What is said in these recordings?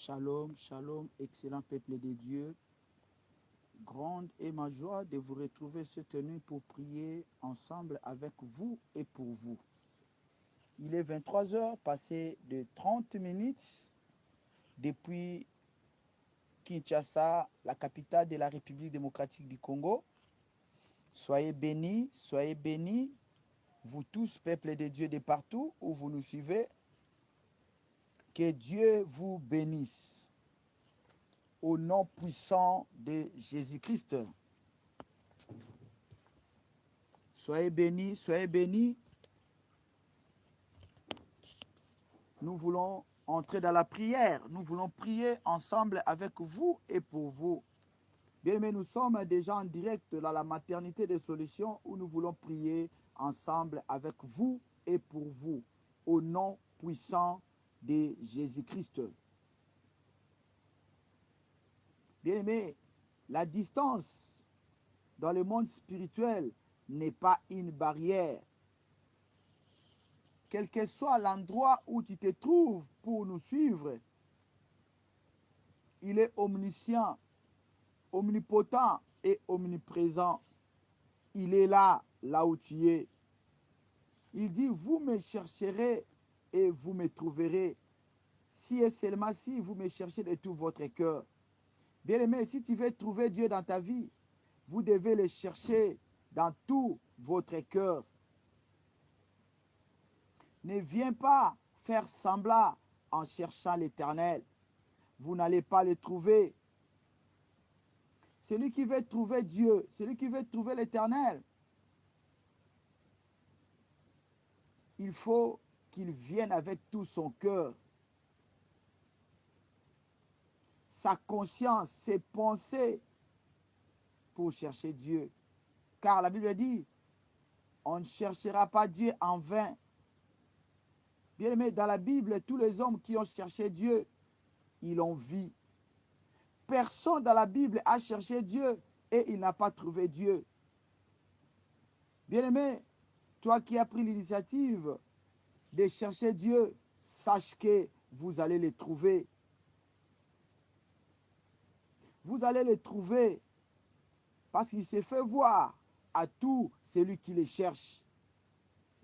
Shalom, shalom, excellent peuple de Dieu. Grande est ma joie de vous retrouver cette nuit pour prier ensemble avec vous et pour vous. Il est 23 heures, passé de 30 minutes depuis Kinshasa, la capitale de la République démocratique du Congo. Soyez bénis, vous tous, peuple de Dieu de partout où vous nous suivez. Que Dieu vous bénisse. Au nom puissant de Jésus-Christ. Soyez bénis, soyez bénis. Nous voulons entrer dans la prière. Nous voulons prier ensemble avec vous et pour vous. Bien aimés, nous sommes déjà en direct dans la maternité des solutions où nous voulons prier ensemble avec vous et pour vous. Au nom puissant de Jésus-Christ. Bien aimé, la distance dans le monde spirituel n'est pas une barrière. Quel que soit l'endroit où tu te trouves pour nous suivre, il est omniscient, omnipotent et omniprésent. Il est là où tu es. Il dit, vous me chercherez et vous me trouverez. Si et seulement si vous me cherchez de tout votre cœur. Bien-aimé, si tu veux trouver Dieu dans ta vie, vous devez le chercher dans tout votre cœur. Ne viens pas faire semblant en cherchant l'Éternel. Vous n'allez pas le trouver. Celui qui veut trouver Dieu, celui qui veut trouver l'Éternel, il faut qu'il vienne avec tout son cœur. Sa conscience, ses pensées pour chercher Dieu. Car la Bible dit, on ne cherchera pas Dieu en vain. Bien aimé, dans la Bible, tous les hommes qui ont cherché Dieu, ils l'ont vu. Personne dans la Bible a cherché Dieu et il n'a pas trouvé Dieu. Bien aimé, toi qui as pris l'initiative de chercher Dieu, sache que vous allez le trouver. Vous allez le trouver parce qu'il s'est fait voir à tout celui qui le cherche.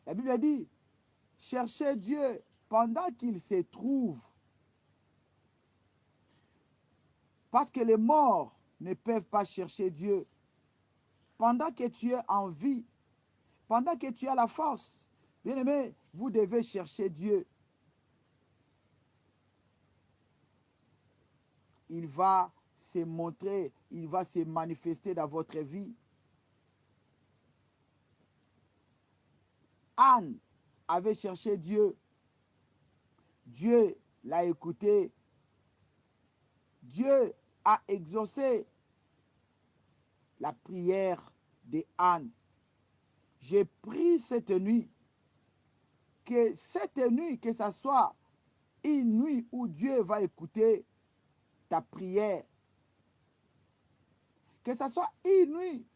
La Bible dit, cherchez Dieu pendant qu'il se trouve. Parce que les morts ne peuvent pas chercher Dieu. Pendant que tu es en vie, pendant que tu as la force, bien aimé, vous devez chercher Dieu. Il va se montrer, il va se manifester dans votre vie. Anne avait cherché Dieu. Dieu l'a écouté. Dieu a exaucé la prière de Anne. J'ai pris cette nuit, que ce soit une nuit où Dieu va écouter ta prière. Que ce soit une nuit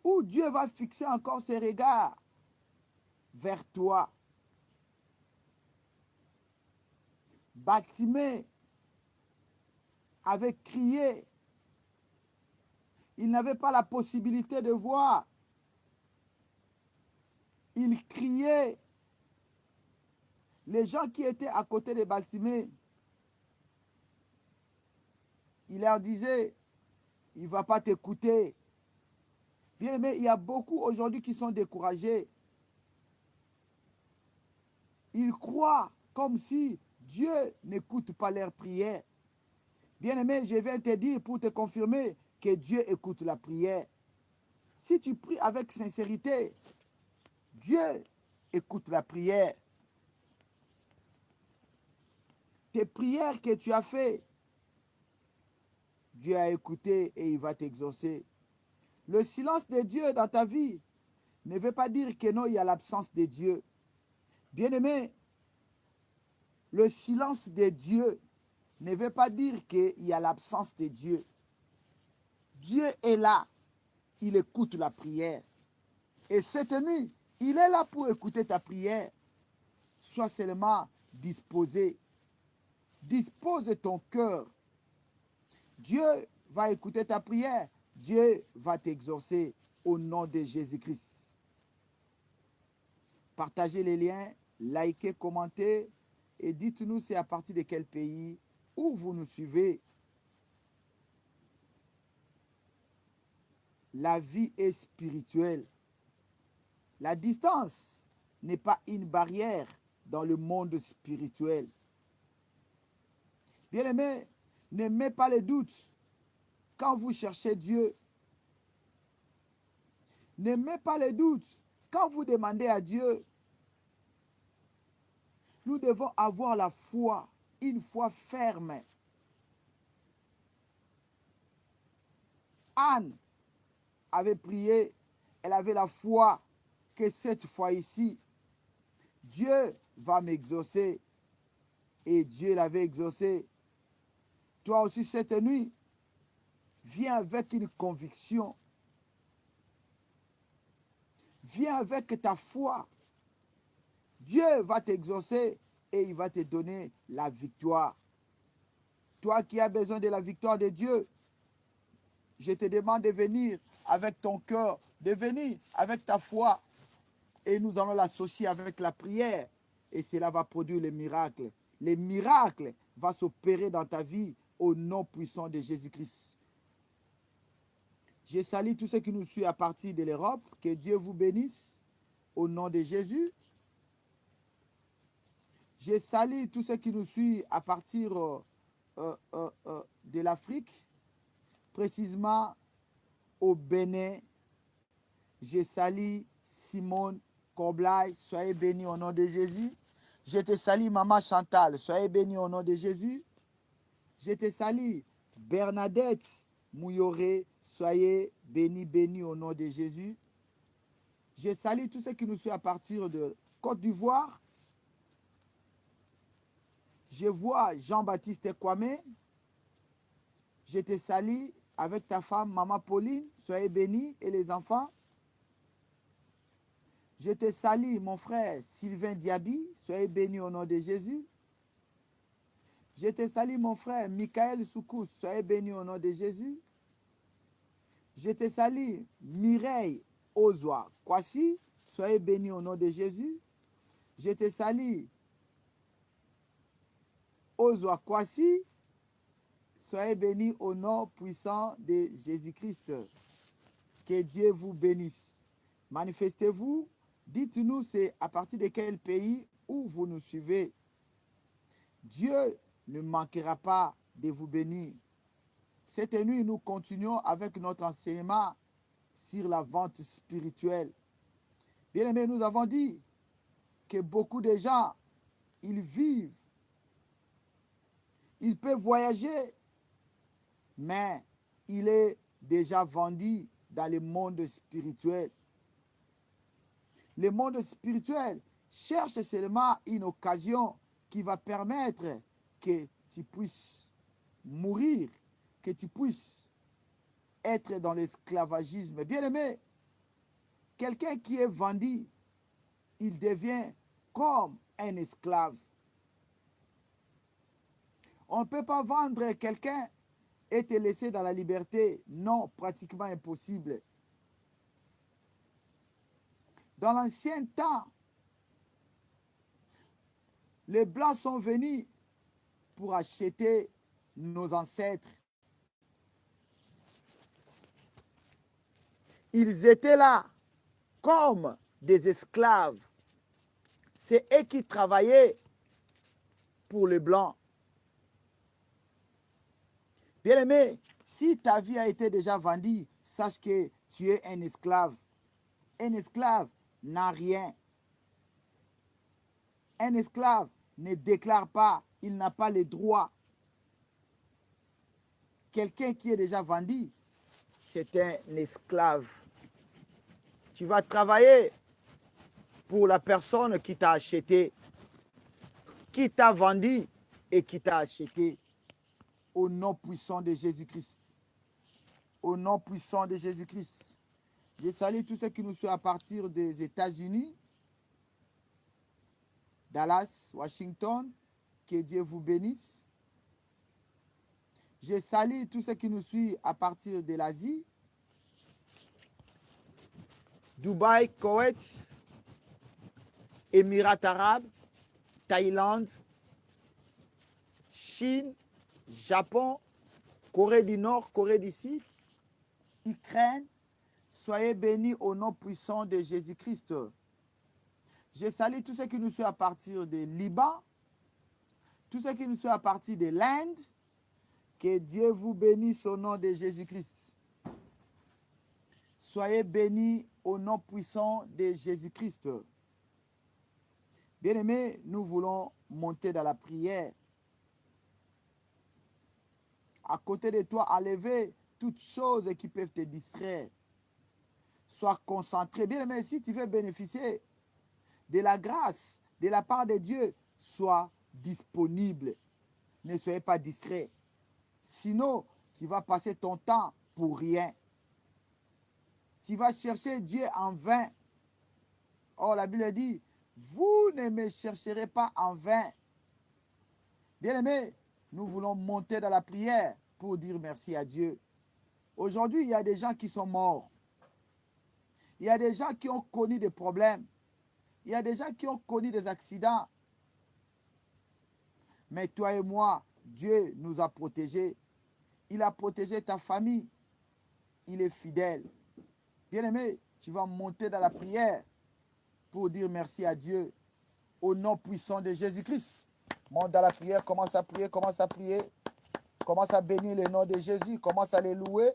où Dieu va fixer encore ses regards vers toi. Bartimée avait crié. Il n'avait pas la possibilité de voir. Il criait. Les gens qui étaient à côté de Bartimée, il leur disait, il ne va pas t'écouter. Bien aimé, il y a beaucoup aujourd'hui qui sont découragés. Ils croient comme si Dieu n'écoute pas leurs prières. Bien aimé, je viens te dire pour te confirmer que Dieu écoute la prière. Si tu pries avec sincérité, Dieu écoute la prière. Tes prières que tu as faites, Dieu a écouté et il va t'exaucer. Le silence de Dieu dans ta vie ne veut pas dire que non, il y a l'absence de Dieu. Bien-aimé, le silence de Dieu ne veut pas dire qu'il y a l'absence de Dieu. Dieu est là, il écoute la prière. Et cette nuit, il est là pour écouter ta prière. Sois seulement disposé. Dispose ton cœur. Dieu va écouter ta prière. Dieu va t'exaucer au nom de Jésus-Christ. Partagez les liens, likez, commentez et dites-nous c'est à partir de quel pays où vous nous suivez. La vie est spirituelle. La distance n'est pas une barrière dans le monde spirituel. Bien-aimés, n'aimez pas les doutes quand vous cherchez Dieu. N'aimez pas les doutes quand vous demandez à Dieu. Nous devons avoir la foi, une foi ferme. Anne avait prié, elle avait la foi que cette fois-ci, Dieu va m'exaucer. Et Dieu l'avait exaucé. Toi aussi cette nuit, viens avec une conviction. Viens avec ta foi. Dieu va t'exaucer et il va te donner la victoire. Toi qui as besoin de la victoire de Dieu, je te demande de venir avec ton cœur, de venir avec ta foi. Et nous allons l'associer avec la prière. Et cela va produire les miracles. Les miracles vont s'opérer dans ta vie au nom puissant de Jésus-Christ. Je salue tous ceux qui nous suivent à partir de l'Europe. Que Dieu vous bénisse au nom de Jésus. Je salue tous ceux qui nous suivent à partir de l'Afrique, précisément au Bénin. Je salue Simone Koblai, soyez bénis au nom de Jésus. Je te salue Maman Chantal, soyez bénis au nom de Jésus. Je te salue Bernadette Mouyoré, soyez bénis au nom de Jésus. Je salue tous ceux qui nous suivent à partir de Côte d'Ivoire. Je vois Jean-Baptiste Kwame. Je te salue avec ta femme, Maman Pauline. Soyez bénis et les enfants. Je te salue, mon frère Sylvain Diaby. Soyez bénis au nom de Jésus. Je te salue, mon frère Michael Soukous. Soyez bénis au nom de Jésus. Je te salue, Mireille Ozwa Kwasi. Soyez bénis au nom de Jésus. Je te salue, Ozwa Kwasi, soyez bénis au nom puissant de Jésus-Christ. Que Dieu vous bénisse. Manifestez-vous. Dites-nous c'est à partir de quel pays où vous nous suivez. Dieu ne manquera pas de vous bénir. Cette nuit, nous continuons avec notre enseignement sur la vente spirituelle. Bien aimé, nous avons dit que beaucoup de gens, ils vivent. Il peut voyager, mais il est déjà vendu dans le monde spirituel. Le monde spirituel cherche seulement une occasion qui va permettre que tu puisses mourir, que tu puisses être dans l'esclavagisme. Bien aimé, quelqu'un qui est vendu, il devient comme un esclave. On ne peut pas vendre quelqu'un et te laisser dans la liberté. Non, pratiquement impossible. Dans l'ancien temps, les Blancs sont venus pour acheter nos ancêtres. Ils étaient là comme des esclaves. C'est eux qui travaillaient pour les Blancs. Bien-aimé, si ta vie a été déjà vendue, sache que tu es un esclave. Un esclave n'a rien. Un esclave ne déclare pas, il n'a pas les droits. Quelqu'un qui est déjà vendu, c'est un esclave. Tu vas travailler pour la personne qui t'a acheté, qui t'a vendu et qui t'a acheté. Au nom puissant de Jésus-Christ. Au nom puissant de Jésus-Christ. Je salue tous ceux qui nous suivent à partir des États-Unis, Dallas, Washington. Que Dieu vous bénisse. Je salue tous ceux qui nous suivent à partir de l'Asie, Dubaï, Koweït, Émirats arabes, Thaïlande, Chine, Japon, Corée du Nord, Corée du Sud, Ukraine. Soyez bénis au nom puissant de Jésus-Christ. Je salue tous ceux qui nous suivent à partir de Liban, tous ceux qui nous suivent à partir de l'Inde. Que Dieu vous bénisse au nom de Jésus-Christ. Soyez bénis au nom puissant de Jésus-Christ. Bien-aimés, nous voulons monter dans la prière. À côté de toi, enlever toutes choses qui peuvent te distraire. Sois concentré. Bien-aimé, si tu veux bénéficier de la grâce de la part de Dieu, sois disponible. Ne soyez pas distrait. Sinon, tu vas passer ton temps pour rien. Tu vas chercher Dieu en vain. Oh, la Bible dit, vous ne me chercherez pas en vain. Bien-aimés, nous voulons monter dans la prière pour dire merci à Dieu. Aujourd'hui, il y a des gens qui sont morts. Il y a des gens qui ont connu des problèmes. Il y a des gens qui ont connu des accidents. Mais toi et moi, Dieu nous a protégés. Il a protégé ta famille. Il est fidèle. Bien-aimé, tu vas monter dans la prière pour dire merci à Dieu au nom puissant de Jésus-Christ. Monte dans la prière, commence à prier, commence à prier. Commence à bénir le nom de Jésus. Commence à les louer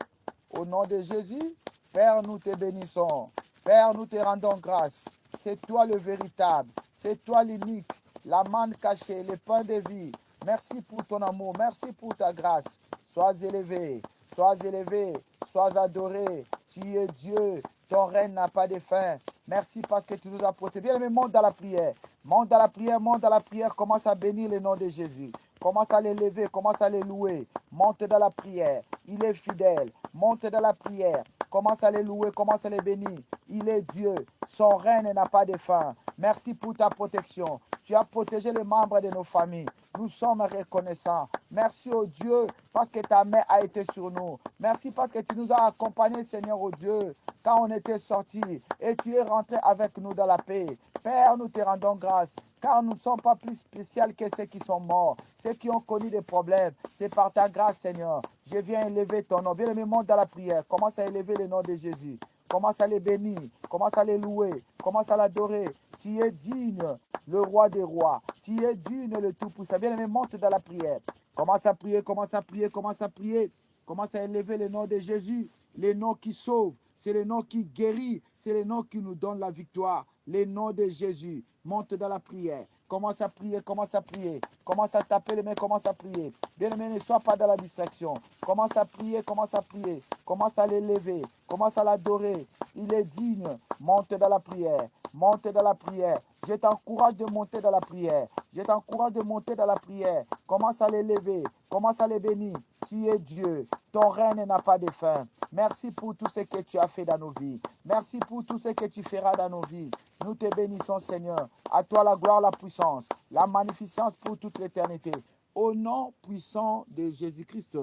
au nom de Jésus. Père, nous te bénissons. Père, nous te rendons grâce. C'est toi le véritable. C'est toi l'unique. La manne cachée, le pain de vie. Merci pour ton amour. Merci pour ta grâce. Sois élevé. Sois élevé. Sois adoré. Tu es Dieu. Ton règne n'a pas de fin. Merci parce que tu nous as protégés. Bien, mais monte dans la prière. Monte dans la prière, monte dans la prière. Commence à bénir le nom de Jésus. Commence à l'élever, commence à les louer. Monte dans la prière. Il est fidèle. Monte dans la prière. Commence à les louer, commence à les bénir. Il est Dieu. Son règne n'a pas de fin. Merci pour ta protection. Tu as protégé les membres de nos familles. Nous sommes reconnaissants. Merci au Dieu parce que ta main a été sur nous. Merci parce que tu nous as accompagnés, Seigneur, au Dieu, quand on était sortis et tu es rentré avec nous dans la paix. Père, nous te rendons grâce car nous ne sommes pas plus spéciaux que ceux qui sont morts, ceux qui ont connu des problèmes. C'est par ta grâce, Seigneur. Je viens élever ton nom. Bien-aimé, monte dans la prière. Commence à élever le nom de Jésus. Commence à les bénir. Commence à les louer. Commence à l'adorer. Tu es digne, le roi des rois. Tu es digne, le tout-puissant. Bien-aimé, monte dans la prière. Commence à prier, commence à prier, commence à prier. Commence à élever le nom de Jésus. Le nom qui sauve. C'est le nom qui guérit. C'est le nom qui nous donne la victoire. Le nom de Jésus. Monte dans la prière. Commence à prier, commence à prier. Commence à taper les mains, commence à prier. Bien-aimé, ne sois pas dans la distraction. Commence à prier, commence à prier. Commence à l'élever. Commence à l'adorer. Il est digne. Monte dans la prière. Monte dans la prière. Je t'encourage de monter dans la prière. Je t'encourage de monter dans la prière. Commence à l'élever. Commence à les bénir. Tu es Dieu. Ton règne n'a pas de fin. Merci pour tout ce que tu as fait dans nos vies. Merci pour tout ce que tu feras dans nos vies. Nous te bénissons, Seigneur. À toi la gloire, la puissance, la magnificence pour toute l'éternité. Au nom puissant de Jésus-Christ.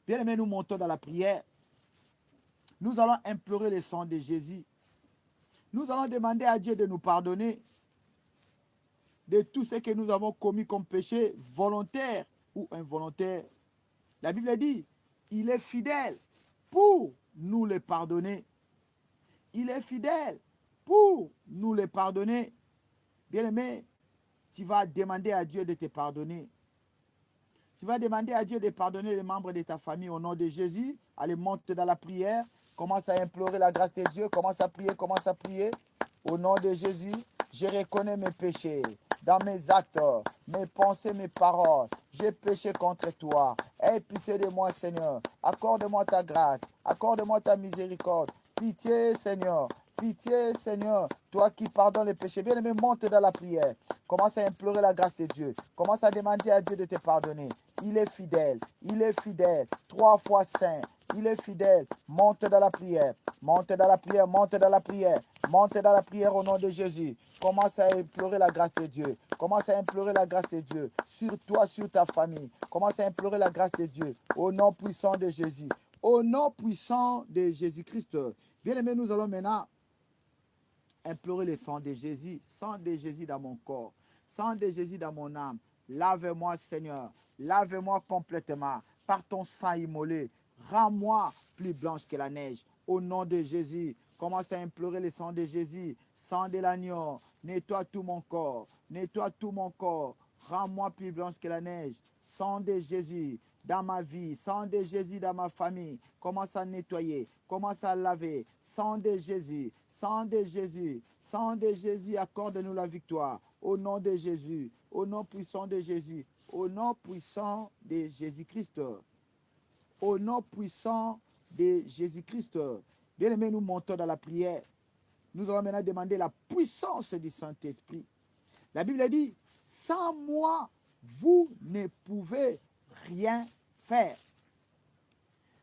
Bien-aimés, nous montons dans la prière. Nous allons implorer le sang de Jésus. Nous allons demander à Dieu de nous pardonner de tout ce que nous avons commis comme péché, volontaire ou involontaire. La Bible dit, il est fidèle pour nous les pardonner. Il est fidèle pour nous les pardonner. Bien-aimé, tu vas demander à Dieu de te pardonner. Tu vas demander à Dieu de pardonner les membres de ta famille au nom de Jésus. Allez, monte dans la prière. Commence à implorer la grâce de Dieu. Commence à prier, commence à prier. Au nom de Jésus, je reconnais mes péchés. Dans mes actes, mes pensées, mes paroles, j'ai péché contre toi. Aie pitié de moi, Seigneur. Accorde-moi ta grâce. Accorde-moi ta miséricorde. Pitié, Seigneur. Pitié, Seigneur, toi qui pardonnes les péchés. Bien-aimé, monte dans la prière. Commence à implorer la grâce de Dieu. Commence à demander à Dieu de te pardonner. Il est fidèle. Il est fidèle. 3 fois saint. Il est fidèle. Monte dans la prière. Monte dans la prière. Monte dans la prière. Monte dans la prière au nom de Jésus. Commence à implorer la grâce de Dieu. Commence à implorer la grâce de Dieu sur toi, sur ta famille. Commence à implorer la grâce de Dieu au nom puissant de Jésus. Au nom puissant de Jésus-Christ. Bien-aimés, nous allons maintenant implorer le sang de Jésus. Sang de Jésus dans mon corps. Sang de Jésus dans mon âme. Lave-moi, Seigneur. Lave-moi complètement par ton sang immolé. Rends-moi plus blanche que la neige. Au nom de Jésus, commence à implorer le sang de Jésus. Sang de l'agneau. Nettoie tout mon corps. Nettoie tout mon corps. Rends-moi plus blanche que la neige. Sang de Jésus dans ma vie, sang de Jésus dans ma famille, commence à nettoyer, commence à laver, sang de Jésus, sang de Jésus, sang de Jésus, accorde-nous la victoire, au nom de Jésus, au nom puissant de Jésus, au nom puissant de Jésus-Christ, au nom puissant de Jésus-Christ. Bien-aimés, nous montons dans la prière, nous allons maintenant demander la puissance du Saint-Esprit. La Bible dit, sans moi, vous ne pouvez rien faire.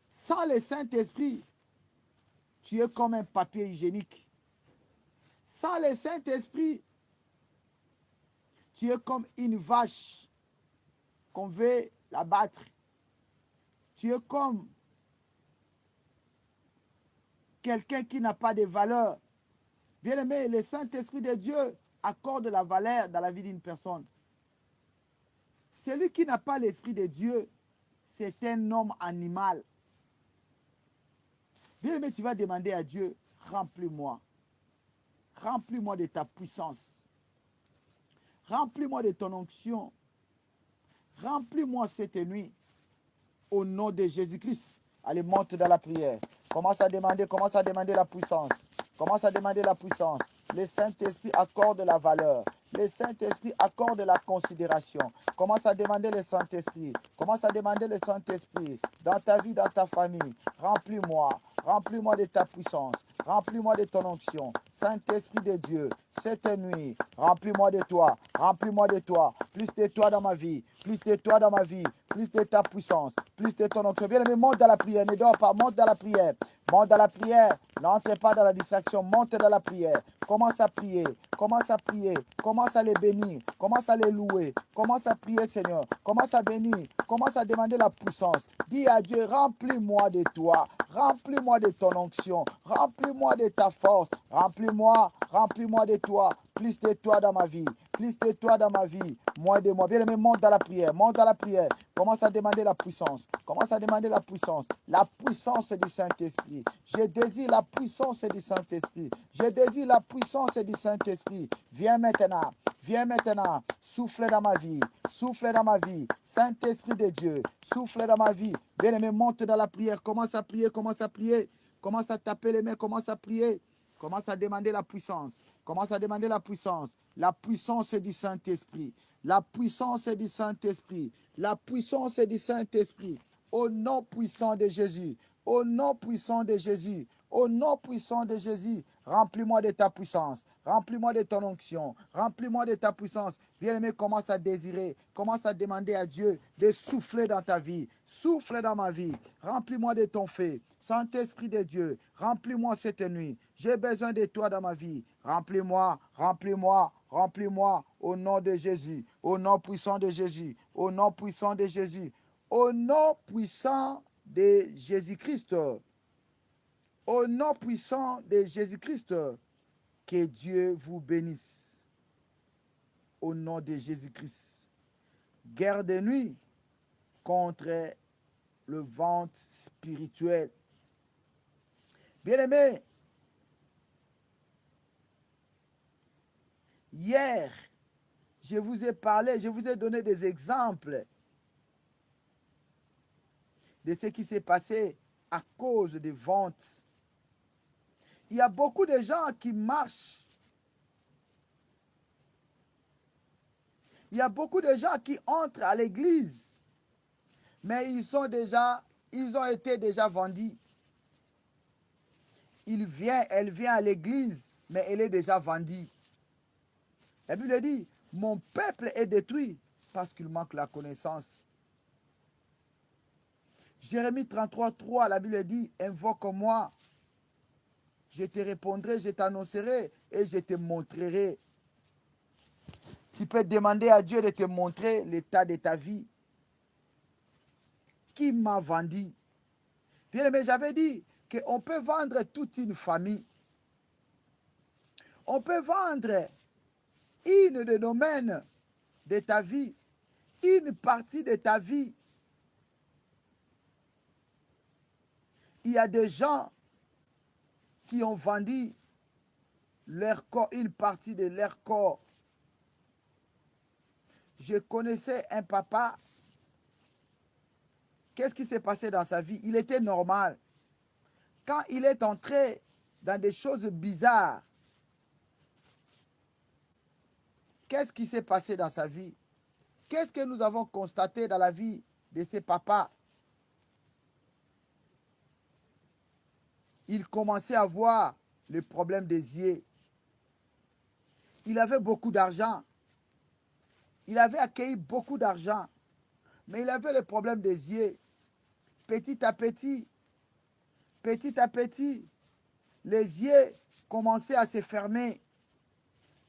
Sans le Saint-Esprit, tu es comme un papier hygiénique. Sans le Saint-Esprit, tu es comme une vache qu'on veut la battre. Tu es comme quelqu'un qui n'a pas de valeur. Bien-aimé, le Saint-Esprit de Dieu accorde la valeur dans la vie d'une personne. Celui qui n'a pas l'Esprit de Dieu, c'est un homme animal. Bien-aimé, tu vas demander à Dieu, remplis-moi. Remplis-moi de ta puissance. Remplis-moi de ton onction. Remplis-moi cette nuit. Au nom de Jésus-Christ. Allez, monte dans la prière. Commence à demander la puissance. Commence à demander la puissance. Le Saint-Esprit accorde la valeur. Le Saint-Esprit accorde la considération. Commence à demander le Saint-Esprit. Commence à demander le Saint-Esprit dans ta vie, dans ta famille. Remplis-moi. Remplis-moi de ta puissance. Remplis-moi de ton onction. Saint-Esprit de Dieu, cette nuit, remplis-moi de toi. Remplis-moi de toi. Plus de toi dans ma vie. Plus de toi dans ma vie. Plus de ta puissance. Plus de ton onction. Bien-aimé, monte dans la prière. Ne dors pas. Monte dans la prière. Monte dans la prière. N'entre pas dans la distraction. Monte dans la prière. Commence à prier. Commence à prier. Commence à les bénir. Commence à les louer. Commence à prier, Seigneur. Commence à bénir. Commence à demander la puissance. Dis à Dieu, remplis-moi de toi. Remplis-moi de ton onction. Remplis-moi de ta force. Remplis-moi. Remplis-moi de toi. Plus de toi dans ma vie. Plus de toi dans ma vie. Moins de moi. Bien-aimé, monte dans la prière. Monte dans la prière. Commence à demander la puissance. Commence à demander la puissance. La puissance du Saint-Esprit. Je désire la puissance du Saint-Esprit. Je désire la puissance du Saint-Esprit. Viens maintenant. Viens maintenant. Souffle dans ma vie. Souffle dans ma vie. Saint-Esprit de Dieu. Souffle dans ma vie. Bien-aimé, monte dans la prière. Commence à prier. Commence à prier. Commence à taper les mains. Commence à prier. Commence à demander la puissance. Commence à demander la puissance. La puissance du Saint-Esprit. La puissance du Saint-Esprit. La puissance du Saint-Esprit. Au nom puissant de Jésus. Au nom puissant de Jésus. Au nom puissant de Jésus. Remplis-moi de ta puissance. Remplis-moi de ton onction. Remplis-moi de ta puissance. Bien-aimé, commence à désirer. Commence à demander à Dieu de souffler dans ta vie. Souffle dans ma vie. Remplis-moi de ton feu. Saint-Esprit de Dieu, remplis-moi cette nuit. J'ai besoin de toi dans ma vie. Remplis-moi, remplis-moi, remplis-moi au nom de Jésus. Au nom puissant de Jésus. Au nom puissant de Jésus. Au nom puissant de Jésus-Christ. Au nom puissant de Jésus-Christ. Que Dieu vous bénisse. Au nom de Jésus-Christ. Guerre de nuit contre le ventre spirituel. Bien-aimés, hier, je vous ai parlé, je vous ai donné des exemples de ce qui s'est passé à cause des ventes. Il y a beaucoup de gens qui marchent. Il y a beaucoup de gens qui entrent à l'église, mais ils ont été déjà vendus. Elle vient à l'église, mais elle est déjà vendue. La Bible dit, mon peuple est détruit parce qu'il manque la connaissance. Jérémie 33, 3, la Bible dit, invoque-moi, je te répondrai, je t'annoncerai et je te montrerai. Tu peux demander à Dieu de te montrer l'état de ta vie. Qui m'a vendu? Bien aimé, j'avais dit qu'on peut vendre toute une famille. On peut vendre une des domaines de ta vie, une partie de ta vie. Il y a des gens qui ont vendu leur corps, une partie de leur corps. Je connaissais un papa. Qu'est-ce qui s'est passé dans sa vie? Il était normal. Quand il est entré dans des choses bizarres, qu'est-ce qui s'est passé dans sa vie? Qu'est-ce que nous avons constaté dans la vie de ces papas? Il commençait à voir le problème des yeux. Il avait beaucoup d'argent. Il avait accueilli beaucoup d'argent. Mais il avait le problème des yeux. Petit à petit, les yeux commençaient à se fermer.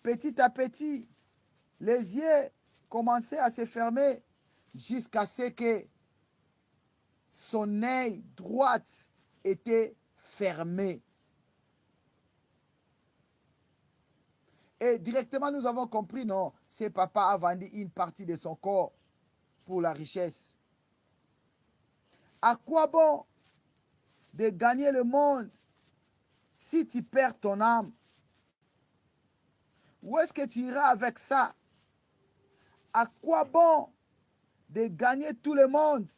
Petit à petit, les yeux commençaient à se fermer jusqu'à ce que son œil droite était fermé. Et directement, nous avons compris, non, ce papa a vendu une partie de son corps pour la richesse. À quoi bon de gagner le monde si tu perds ton âme? Où est-ce que tu iras avec ça? À quoi bon de gagner tout le monde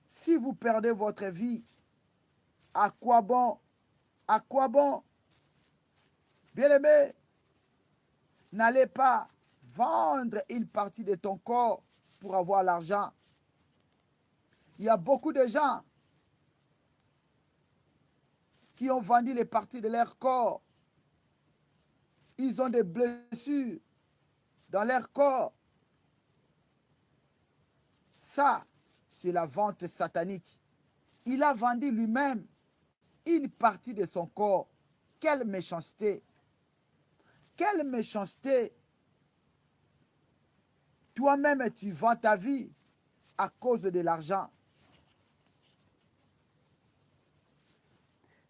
si vous perdez votre vie? À quoi bon? À quoi bon? Bien-aimé, n'allez pas vendre une partie de ton corps pour avoir l'argent. Il y a beaucoup de gens qui ont vendu les parties de leur corps. Ils ont des blessures dans leur corps. Ça, c'est la vente satanique. Il a vendu lui-même une partie de son corps. Quelle méchanceté! Quelle méchanceté! Toi-même, tu vends ta vie à cause de l'argent.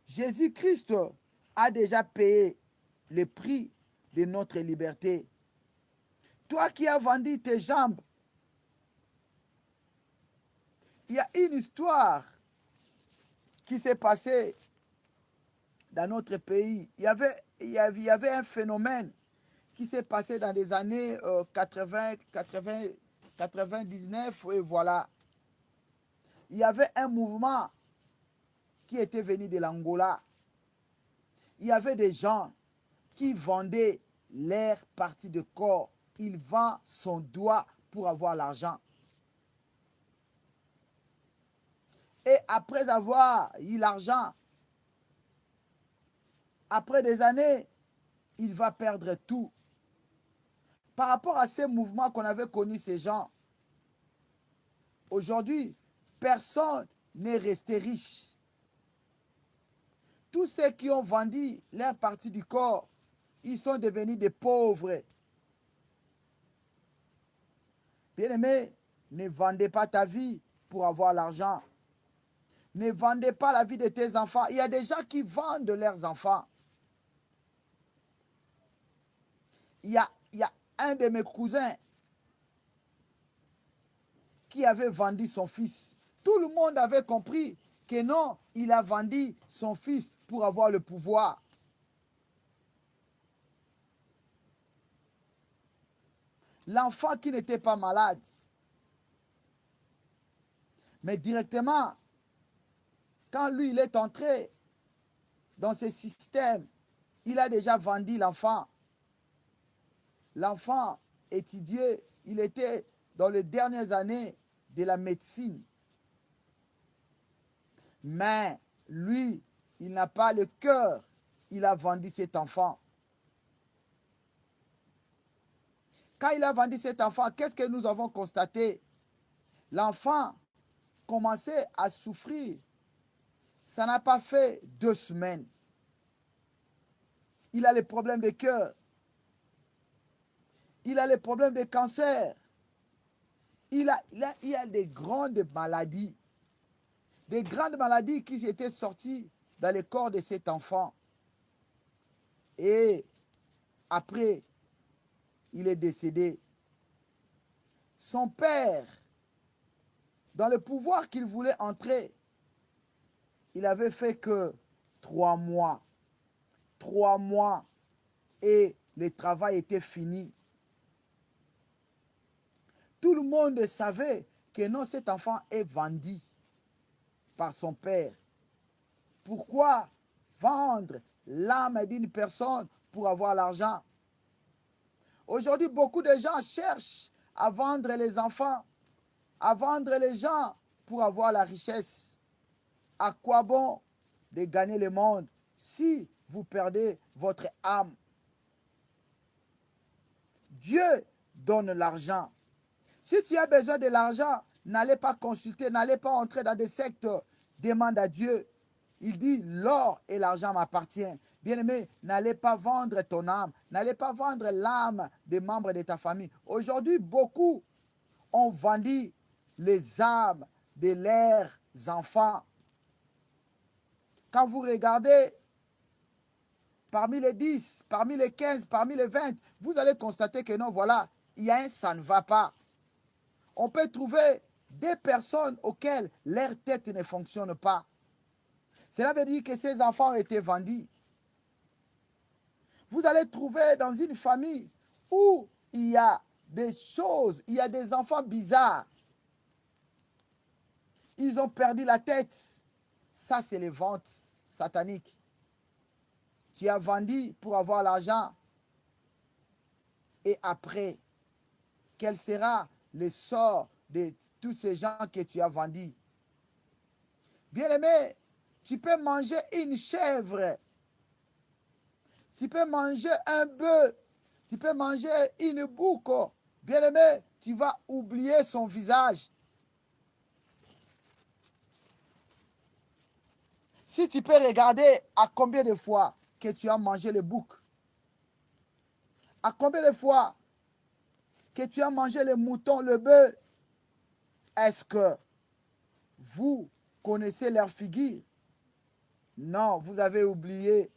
Jésus-Christ a déjà payé le prix de notre liberté. Toi qui as vendu tes jambes, il y a une histoire qui s'est passée dans notre pays. Il y avait un phénomène qui s'est passé dans les années 80, 99, et voilà. Il y avait un mouvement qui était venu de l'Angola. Il y avait des gens qui vendaient leur partie de corps. Il vend son doigt pour avoir l'argent. Et après avoir eu l'argent, après des années, il va perdre tout. Par rapport à ces mouvements qu'on avait connus, ces gens, aujourd'hui, personne n'est resté riche. Tous ceux qui ont vendu leur partie du corps, ils sont devenus des pauvres. Bien-aimé, ne vendez pas ta vie pour avoir l'argent. Ne vendez pas la vie de tes enfants. Il y a des gens qui vendent leurs enfants. Il y a un de mes cousins qui avait vendu son fils. Tout le monde avait compris que non, il a vendu son fils pour avoir le pouvoir. L'enfant qui n'était pas malade. Mais directement, quand lui, il est entré dans ce système, il a déjà vendu l'enfant. L'enfant étudiait, il était dans les dernières années de la médecine. Mais lui, il n'a pas le cœur. Il a vendu cet enfant. Quand il a vendu cet enfant, qu'est-ce que nous avons constaté? L'enfant commencé à souffrir. Ça n'a pas fait 2 semaines. Il a les problèmes de cœur. Il a les problèmes de cancer. Il a des grandes maladies. Des grandes maladies qui étaient sorties dans le corps de cet enfant. Et après, il est décédé. Son père, dans le pouvoir qu'il voulait entrer, il avait fait que 3 mois. 3 mois et le travail était fini. Tout le monde savait que non, cet enfant est vendu par son père. Pourquoi vendre l'âme d'une personne pour avoir l'argent? Aujourd'hui, beaucoup de gens cherchent à vendre les enfants, à vendre les gens pour avoir la richesse. À quoi bon de gagner le monde si vous perdez votre âme? Dieu donne l'argent. Si tu as besoin de l'argent, n'allez pas consulter, n'allez pas entrer dans des sectes. Demande à Dieu. Il dit, l'or et l'argent m'appartiennent. Bien-aimé, n'allez pas vendre ton âme. N'allez pas vendre l'âme des membres de ta famille. Aujourd'hui, beaucoup ont vendu les âmes de leurs enfants. Quand vous regardez, parmi les 10, parmi les 15, parmi les 20, vous allez constater que non, voilà, il y a un ça ne va pas. On peut trouver des personnes auxquelles leur tête ne fonctionne pas. Cela veut dire que ces enfants ont été vendus. Vous allez trouver dans une famille où il y a des choses, il y a des enfants bizarres. Ils ont perdu la tête. Ça, c'est les ventes sataniques. Tu as vendu pour avoir l'argent. Et après, quel sera le sort de tous ces gens que tu as vendus? Bien-aimé, tu peux manger une chèvre. Tu peux manger un bœuf. Tu peux manger une boucle. Bien-aimé, tu vas oublier son visage. Si tu peux regarder à combien de fois que tu as mangé le bouc, à combien de fois que tu as mangé le mouton, le bœuf, est-ce que vous connaissez leur figure? Non, vous avez oublié.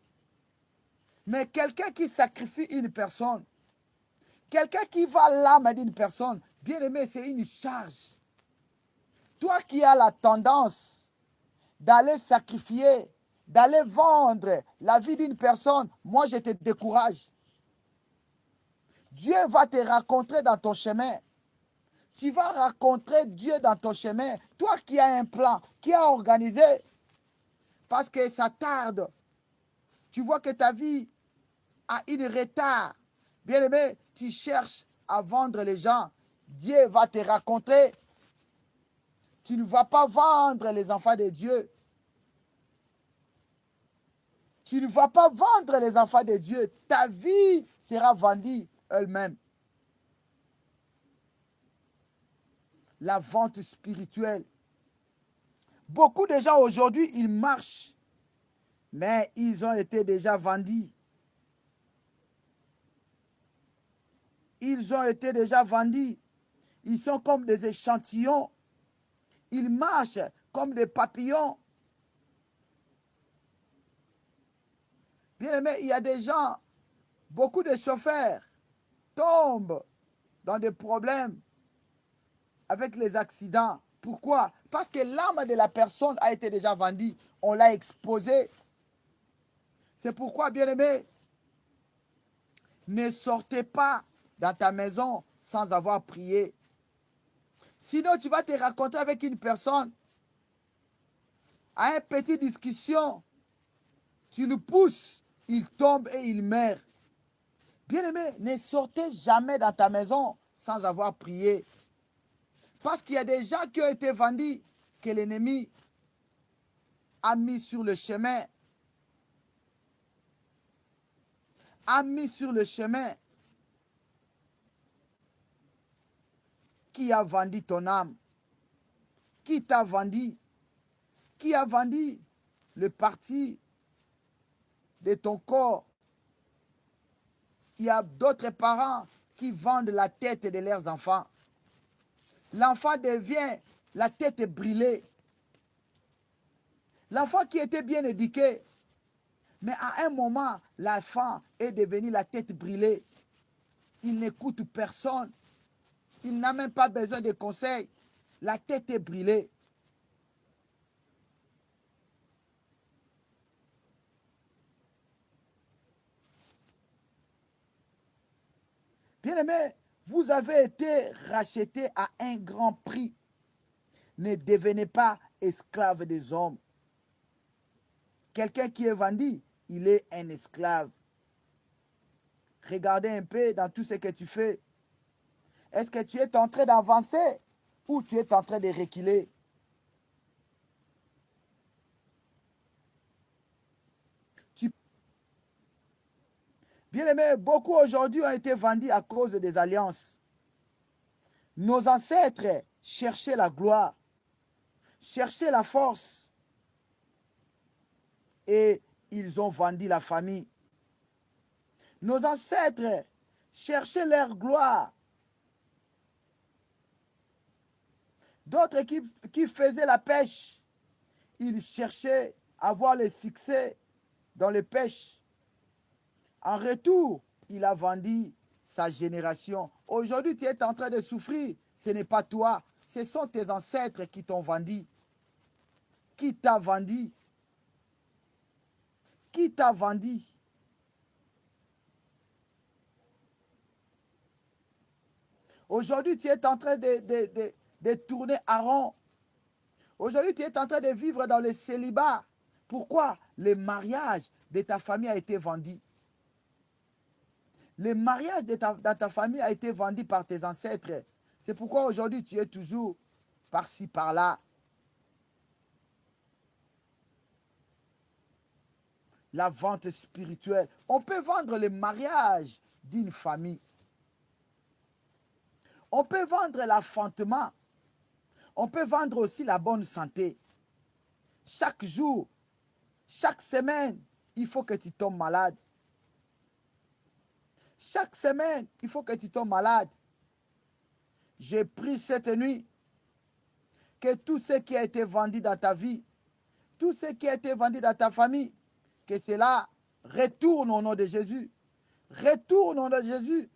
Mais quelqu'un qui sacrifie une personne, quelqu'un qui va l'âme d'une personne, bien aimé, c'est une charge. Toi qui as la tendance d'aller sacrifier, d'aller vendre la vie d'une personne, moi je te décourage. Dieu va te rencontrer dans ton chemin. Tu vas rencontrer Dieu dans ton chemin. Toi qui as un plan, qui as organisé, parce que ça tarde. Tu vois que ta vie a une retard. Bien aimé, tu cherches à vendre les gens. Dieu va te rencontrer. Tu ne vas pas vendre les enfants de Dieu. Tu ne vas pas vendre les enfants de Dieu. Ta vie sera vendue elle-même. La vente spirituelle. Beaucoup de gens aujourd'hui, ils marchent, mais ils ont été déjà vendus. Ils ont été déjà vendus. Ils sont comme des échantillons. Ils marchent comme des papillons. Bien aimé, il y a des gens, beaucoup de chauffeurs tombent dans des problèmes avec les accidents. Pourquoi? Parce que l'âme de la personne a été déjà vendue. On l'a exposée. C'est pourquoi, bien aimé, ne sortez pas dans ta maison sans avoir prié. Sinon, tu vas te rencontrer avec une personne à une petite discussion. Tu le pousses, il tombe et il meurt. Bien-aimé, ne sortez jamais dans ta maison sans avoir prié. Parce qu'il y a des gens qui ont été vendus que l'ennemi a mis sur le chemin. A mis sur le chemin. Qui a vendu ton âme? Qui t'a vendu? Qui a vendu le parti de ton corps? Il y a d'autres parents qui vendent la tête de leurs enfants. L'enfant devient la tête brûlée. L'enfant qui était bien éduqué, mais à un moment, l'enfant est devenu la tête brûlée. Il n'écoute personne. Il n'a même pas besoin de conseils. La tête est brûlée. Bien-aimés, vous avez été rachetés à un grand prix. Ne devenez pas esclave des hommes. Quelqu'un qui est vendu, il est un esclave. Regardez un peu dans tout ce que tu fais. Est-ce que tu es en train d'avancer ou tu es en train de reculer? Bien-aimés, beaucoup aujourd'hui ont été vendus à cause des alliances. Nos ancêtres cherchaient la gloire, cherchaient la force et ils ont vendu la famille. Nos ancêtres cherchaient leur gloire. D'autres qui faisaient la pêche, ils cherchaient à avoir le succès dans la pêche. En retour, il a vendu sa génération. Aujourd'hui, tu es en train de souffrir. Ce n'est pas toi. Ce sont tes ancêtres qui t'ont vendu. Qui t'a vendu? Qui t'a vendu? Aujourd'hui, tu es en train de tourner à rond. Aujourd'hui, tu es en train de vivre dans le célibat. Pourquoi? Le mariage de ta famille a été vendu. Le mariage de ta famille a été vendu par tes ancêtres. C'est pourquoi aujourd'hui tu es toujours par-ci, par-là. La vente spirituelle. On peut vendre le mariage d'une famille. On peut vendre l'enfantement. On peut vendre aussi la bonne santé. Chaque jour, chaque semaine, il faut que tu tombes malade. Chaque semaine, il faut que tu tombes malade. J'ai pris cette nuit que tout ce qui a été vendu dans ta vie, tout ce qui a été vendu dans ta famille, que cela retourne au nom de Jésus. Retourne au nom de Jésus.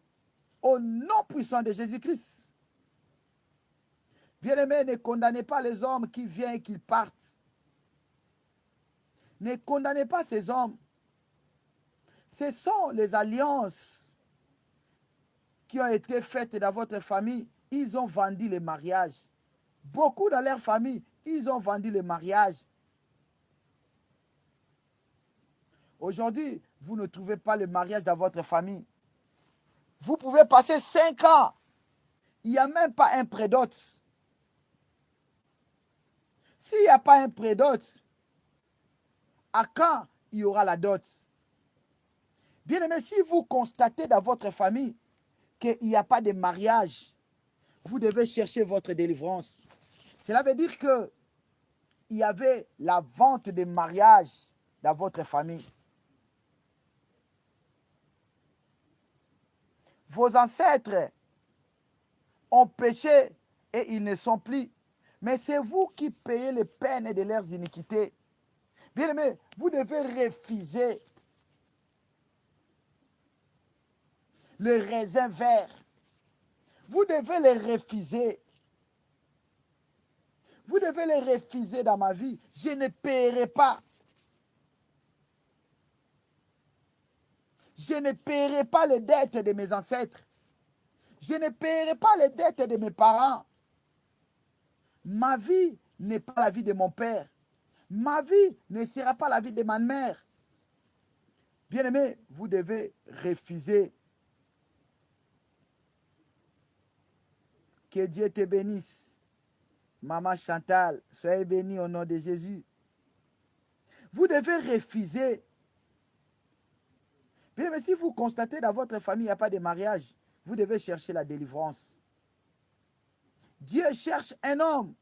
Au nom puissant de Jésus-Christ. Bien-aimés, ne condamnez pas les hommes qui viennent et qui partent. Ne condamnez pas ces hommes. Ce sont les alliances qui ont été faites dans votre famille. Ils ont vendu le mariage. Beaucoup dans leur famille, ils ont vendu le mariage. Aujourd'hui, vous ne trouvez pas le mariage dans votre famille. Vous pouvez passer 5 ans. Il n'y a même pas un prédote. S'il n'y a pas un prédote, à quand il y aura la dot? Bien-aimé, si vous constatez dans votre famille qu'il n'y a pas de mariage, vous devez chercher votre délivrance. Cela veut dire qu'il y avait la vente de mariage dans votre famille. Vos ancêtres ont péché et ils ne sont plus. Mais c'est vous qui payez les peines de leurs iniquités. Bien-aimé, vous devez refuser le raisin vert. Vous devez les refuser. Vous devez les refuser dans ma vie. Je ne paierai pas. Je ne paierai pas les dettes de mes ancêtres. Je ne paierai pas les dettes de mes parents. Ma vie n'est pas la vie de mon père. Ma vie ne sera pas la vie de ma mère. Bien-aimé, vous devez refuser. Que Dieu te bénisse. Maman Chantal, soyez bénie au nom de Jésus. Vous devez refuser. Bien-aimé, si vous constatez dans votre famille, il n'y a pas de mariage, vous devez chercher la délivrance. Dieu cherche un homme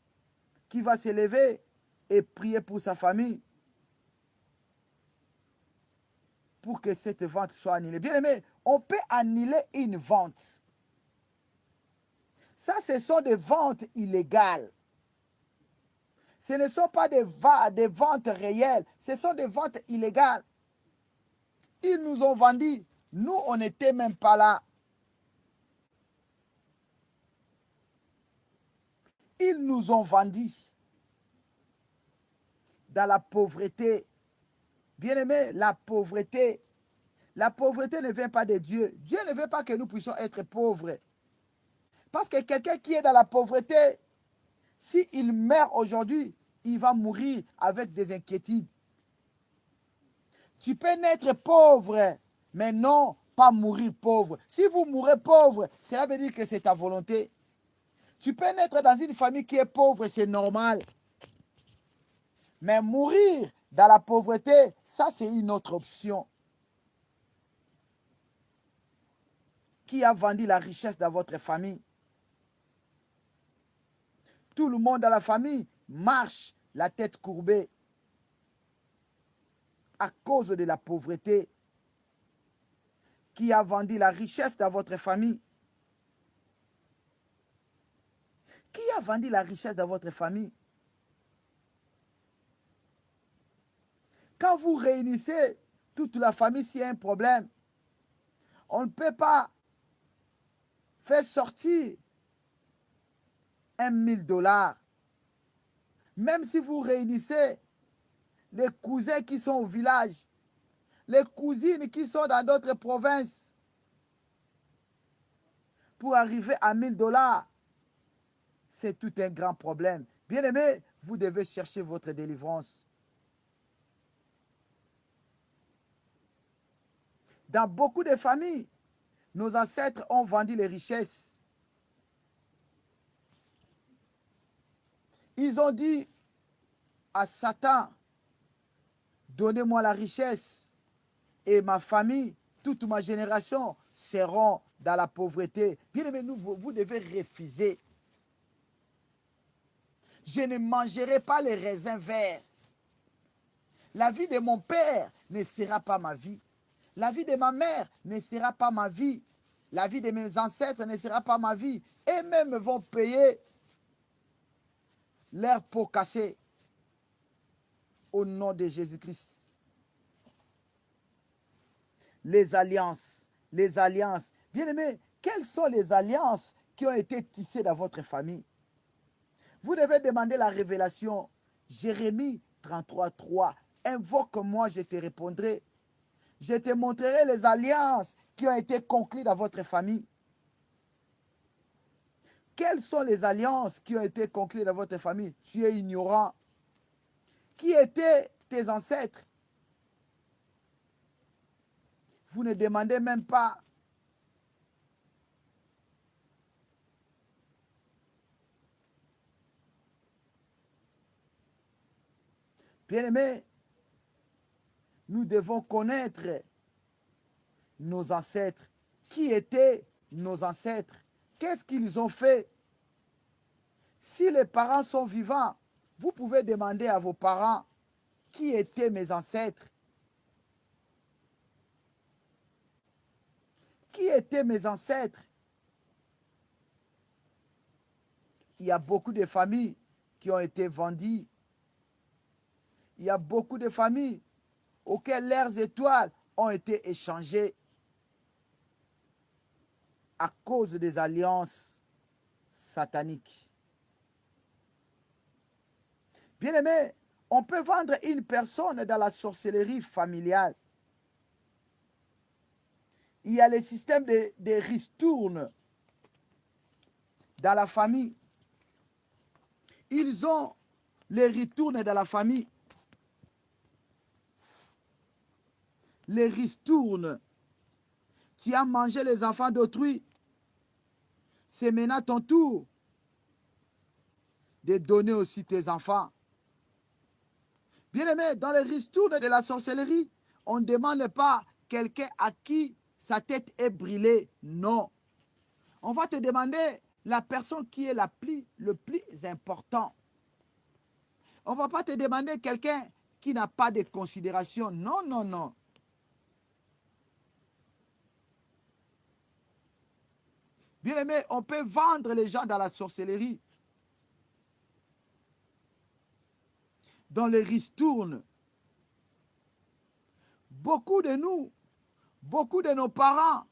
qui va s'élever et prier pour sa famille pour que cette vente soit annulée. Bien aimé, on peut annuler une vente. Ça, ce sont des ventes illégales. Ce ne sont pas des ventes réelles, ce sont des ventes illégales. Ils nous ont vendu, nous, on n'était même pas là. Ils nous ont vendus dans la pauvreté. Bien-aimé, la pauvreté ne vient pas de Dieu. Dieu ne veut pas que nous puissions être pauvres. Parce que quelqu'un qui est dans la pauvreté, s'il meurt aujourd'hui, il va mourir avec des inquiétudes. Tu peux naître pauvre, mais non pas mourir pauvre. Si vous mourrez pauvre, cela veut dire que c'est ta volonté. Tu peux naître dans une famille qui est pauvre, c'est normal. Mais mourir dans la pauvreté, ça c'est une autre option. Qui a vendu la richesse dans votre famille? Tout le monde dans la famille marche la tête courbée à cause de la pauvreté. Qui a vendu la richesse dans votre famille? Qui a vendu la richesse dans votre famille? Quand vous réunissez toute la famille, s'il y a un problème, on ne peut pas faire sortir 1 000 $. Même si vous réunissez les cousins qui sont au village, les cousines qui sont dans d'autres provinces, pour arriver à 1 000 $, c'est tout un grand problème. Bien-aimés, vous devez chercher votre délivrance. Dans beaucoup de familles, nos ancêtres ont vendu les richesses. Ils ont dit à Satan, donnez-moi la richesse et ma famille, toute ma génération seront dans la pauvreté. Bien aimé, vous devez refuser. Je ne mangerai pas les raisins verts. La vie de mon père ne sera pas ma vie. La vie de ma mère ne sera pas ma vie. La vie de mes ancêtres ne sera pas ma vie. Et même vont payer leur peau cassée au nom de Jésus-Christ. Les alliances. Bien-aimés, quelles sont les alliances qui ont été tissées dans votre famille? Vous devez demander la révélation. Jérémie 33:3. Invoque-moi, je te répondrai. Je te montrerai les alliances qui ont été conclues dans votre famille. Quelles sont les alliances qui ont été conclues dans votre famille? Tu es ignorant. Qui étaient tes ancêtres? Vous ne demandez même pas. Bien-aimés, nous devons connaître nos ancêtres. Qui étaient nos ancêtres? Qu'est-ce qu'ils ont fait? Si les parents sont vivants, vous pouvez demander à vos parents qui étaient mes ancêtres. Qui étaient mes ancêtres? Il y a beaucoup de familles qui ont été vendues. Il y a beaucoup de familles auxquelles leurs étoiles ont été échangées à cause des alliances sataniques. Bien-aimé, on peut vendre une personne dans la sorcellerie familiale. Il y a le système de ristournes dans la famille. Ils ont les ristournes dans la famille. Les ristournes. Tu as mangé les enfants d'autrui. C'est maintenant ton tour de donner aussi tes enfants. Bien-aimé, dans les ristournes de la sorcellerie, on ne demande pas quelqu'un à qui sa tête est brûlée. Non. On va te demander la personne qui est le plus important. On ne va pas te demander quelqu'un qui n'a pas de considération. Non, non, non. Bien aimé, on peut vendre les gens dans la sorcellerie, dans les ristournes. Beaucoup de nous, beaucoup de nos parents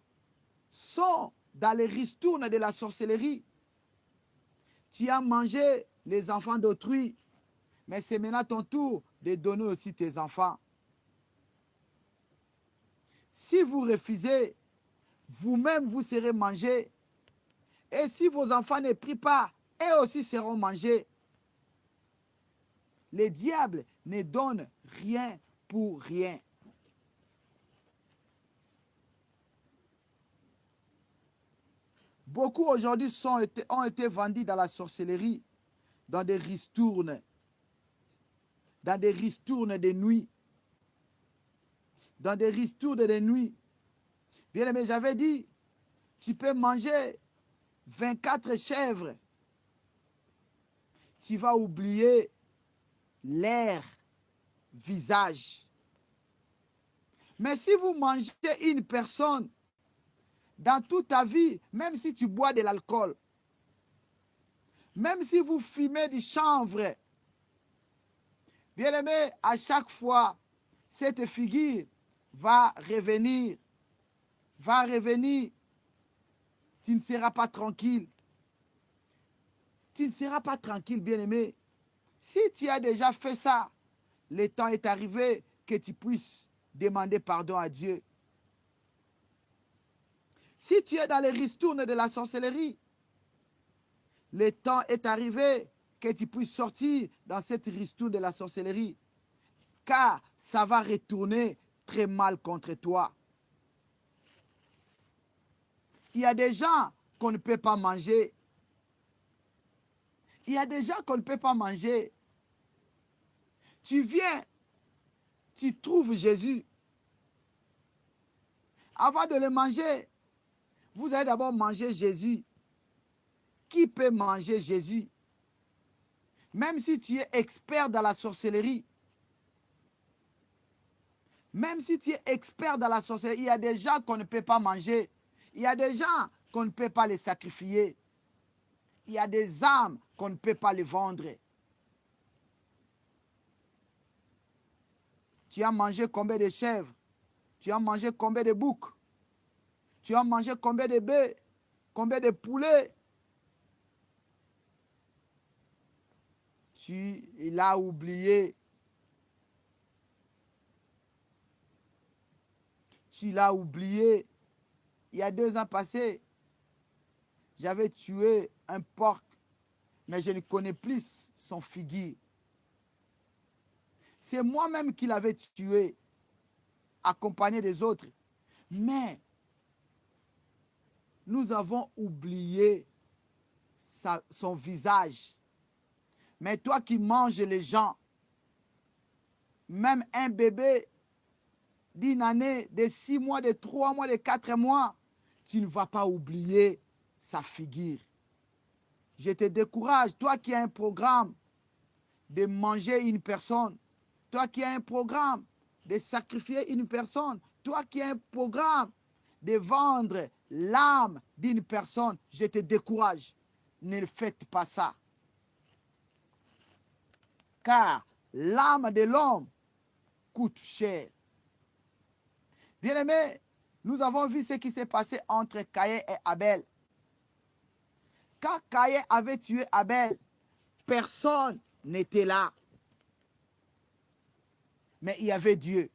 sont dans les ristournes de la sorcellerie. Tu as mangé les enfants d'autrui, mais c'est maintenant ton tour de donner aussi tes enfants. Si vous refusez, vous-même vous serez mangés. Et si vos enfants ne prient pas, eux aussi seront mangés. Le diable ne donne rien pour rien. Beaucoup aujourd'hui ont été vendus dans la sorcellerie, dans des ristournes de nuit. Dans des ristournes de nuit. Bien aimé, j'avais dit, tu peux manger 24 chèvres. Tu vas oublier leur visage. Mais si vous mangez une personne, dans toute ta vie, même si tu bois de l'alcool, même si vous fumez du chanvre, bien aimé, à chaque fois, cette figure va revenir. Tu ne seras pas tranquille. Tu ne seras pas tranquille, bien aimé. Si tu as déjà fait ça, le temps est arrivé que tu puisses demander pardon à Dieu. Si tu es dans les ristournes de la sorcellerie, le temps est arrivé que tu puisses sortir dans cette ristourne de la sorcellerie, car ça va retourner très mal contre toi. Il y a des gens qu'on ne peut pas manger. Il y a des gens qu'on ne peut pas manger. Tu viens, tu trouves Jésus. Avant de le manger, vous allez d'abord manger Jésus. Qui peut manger Jésus? Même si tu es expert dans la sorcellerie, même si tu es expert dans la sorcellerie, il y a des gens qu'on ne peut pas manger. Il y a des gens qu'on ne peut pas les sacrifier. Il y a des âmes qu'on ne peut pas les vendre. Tu as mangé combien de chèvres? Tu as mangé combien de boucs? Tu as mangé combien de bœufs? Combien de poulets? Tu l'as oublié. Tu l'as oublié. Il y a 2 ans passés, j'avais tué un porc, mais je ne connais plus son figure. C'est moi-même qui l'avais tué, accompagné des autres. Mais nous avons oublié son visage. Mais toi qui manges les gens, même un bébé d'1 année, de 6 mois, de 3 mois, de 4 mois, tu ne vas pas oublier sa figure. Je te décourage, toi qui as un programme de manger une personne, toi qui as un programme de sacrifier une personne, toi qui as un programme de vendre l'âme d'une personne, je te décourage. Ne faites pas ça. Car l'âme de l'homme coûte cher. Bien-aimés, nous avons vu ce qui s'est passé entre Caïn et Abel. Quand Caïn avait tué Abel, personne n'était là. Mais il y avait Dieu.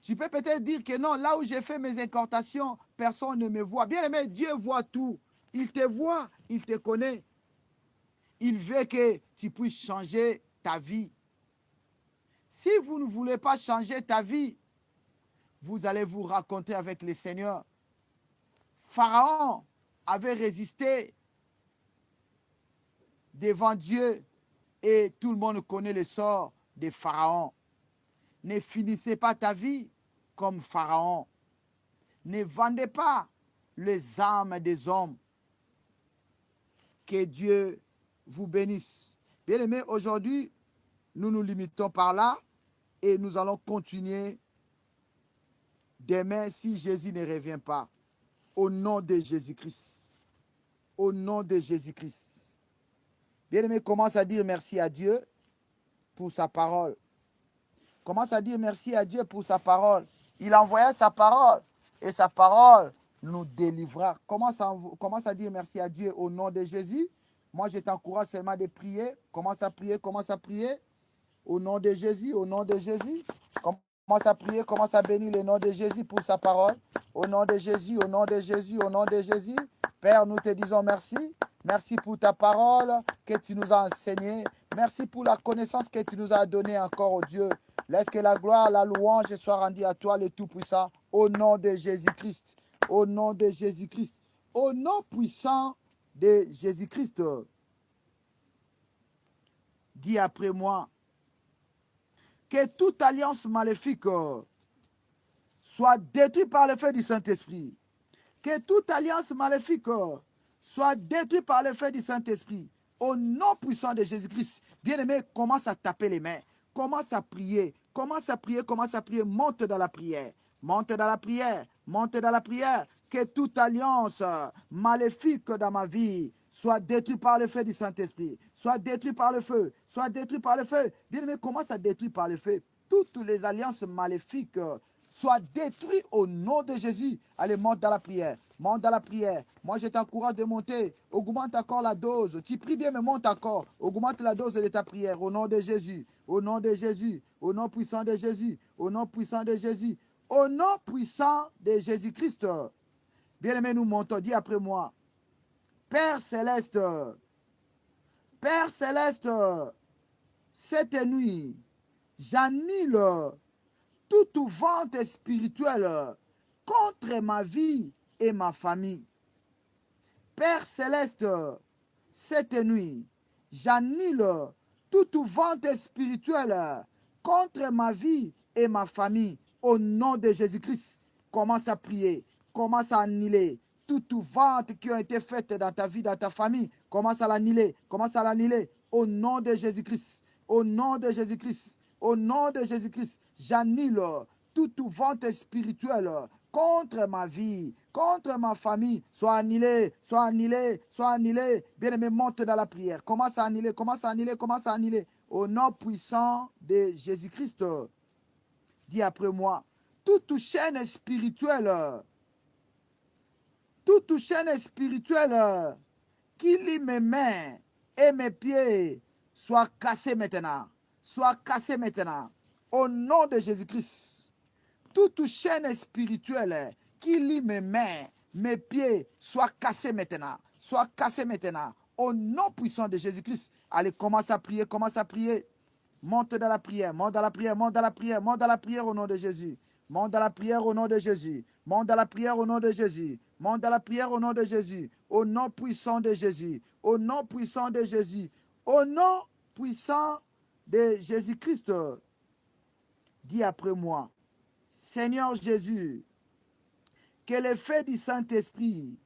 Tu peux peut-être dire que non, là où j'ai fait mes incantations, personne ne me voit. Bien aimé, Dieu voit tout. Il te voit, il te connaît. Il veut que tu puisses changer ta vie. Si vous ne voulez pas changer ta vie, vous allez vous rencontrer avec le Seigneur. Pharaon avait résisté devant Dieu et tout le monde connaît le sort de Pharaon. Ne finissez pas ta vie comme Pharaon. Ne vendez pas les âmes des hommes. Que Dieu vous bénisse. Bien-aimés, aujourd'hui, nous nous limitons par là et nous allons continuer demain si Jésus ne revient pas. Au nom de Jésus-Christ. Au nom de Jésus-Christ. Bien-aimés, commence à dire merci à Dieu pour sa parole. Commence à dire merci à Dieu pour sa parole. Il envoya sa parole et sa parole nous délivra. Commence à dire merci à Dieu au nom de Jésus. Moi, je t'encourage seulement de prier. Commence à prier, commence à prier. Au nom de Jésus, au nom de Jésus. Commence à prier, commence à bénir le nom de Jésus pour sa parole. Au nom de Jésus, au nom de Jésus, au nom de Jésus. Père, nous te disons merci. Merci pour ta parole que tu nous as enseignée. Merci pour la connaissance que tu nous as donnée encore, oh Dieu. Laisse que la gloire, la louange soit rendue à toi, le Tout-Puissant, au nom de Jésus-Christ. Au nom de Jésus-Christ. Au nom puissant de Jésus-Christ. Dis après moi, que toute alliance maléfique soit détruite par le feu du Saint-Esprit. Que toute alliance maléfique soit détruite par le feu du Saint-Esprit. Au nom puissant de Jésus-Christ. Bien-aimé, commence à taper les mains. Commence à prier. Commence à prier, commence à prier. Monte dans la prière. Monte dans la prière. Monte dans la prière. Que toute alliance maléfique dans ma vie soit détruite par le feu du Saint-Esprit. Soit détruite par le feu. Soit détruite par le feu. Bien-aimé, commence à détruire par le feu toutes les alliances maléfiques. Soit détruit au nom de Jésus. Allez, monte dans la prière. Monte dans la prière. Moi, je t'encourage de monter. Augmente encore la dose. Tu pries bien, mais monte encore. Augmente la dose de ta prière au nom de Jésus. Au nom de Jésus. Au nom puissant de Jésus. Au nom puissant de Jésus. Au nom puissant de Jésus-Christ. Bien-aimé, nous montons. Dis après moi. Père céleste. Père céleste. Cette nuit, j'annule toute vente spirituelle contre ma vie et ma famille. Père céleste, cette nuit, j'annule toute vente spirituelle contre ma vie et ma famille. Au nom de Jésus-Christ, commence à prier, commence à annuler toute vente qui a été faite dans ta vie, dans ta famille. Commence à l'annuler, commence à l'annuler. Au nom de Jésus-Christ, au nom de Jésus-Christ. Au nom de Jésus-Christ, j'annule toute vente spirituelle contre ma vie, contre ma famille. Sois annulé, sois annulé, sois annulé. Bien-aimé, monte dans la prière. Commence à annuler, commence à annuler, commence à annuler. Au nom puissant de Jésus-Christ, dis après moi, toute chaîne spirituelle qui lie mes mains et mes pieds soit cassée maintenant. Soit cassé maintenant. Au nom de Jésus-Christ. Toute chaîne spirituelle qui lie mes mains, mes pieds, soit cassée maintenant. Soit cassée maintenant. Au nom puissant de Jésus-Christ. Allez, commence à prier, commence à prier. Monte dans la prière, monte dans la prière, monte dans la prière, monte dans la prière au nom de Jésus. Monte dans la prière au nom de Jésus. Monte dans la prière au nom de Jésus. Monte dans la prière au nom de Jésus. Au nom puissant de Jésus. Au nom puissant de Jésus. Au nom puissant de Jésus-Christ. Dis après moi, Seigneur Jésus, que l'effet du Saint-Esprit